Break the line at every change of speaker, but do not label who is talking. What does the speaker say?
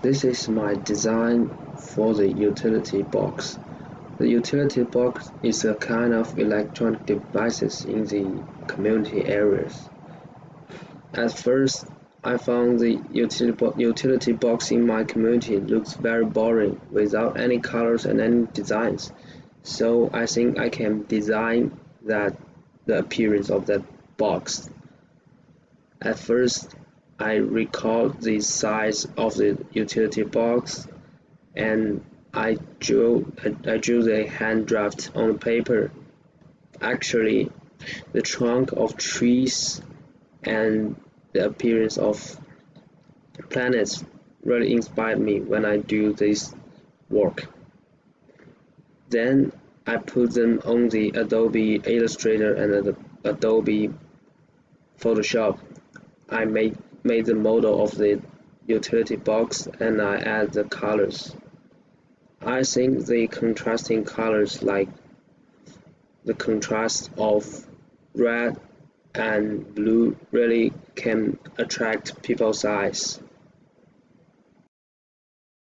This is my design for the utility box. The utility box is a kind of electronic devices in the community areas. At first, I found the utility box in my community looks very boring without any colors and any designs. So I think I can design that the appearance of that box. At first, I recalled the size of the utility box and I drew the hand draft on paper. Actually, the trunk of trees and the appearance of planets really inspired me when I do this work. Then I put them on the Adobe Illustrator and the Adobe Photoshop. I made the model of the utility box and I add the colors. I think the contrasting colors like the contrast of red and blue really can attract people's eyes.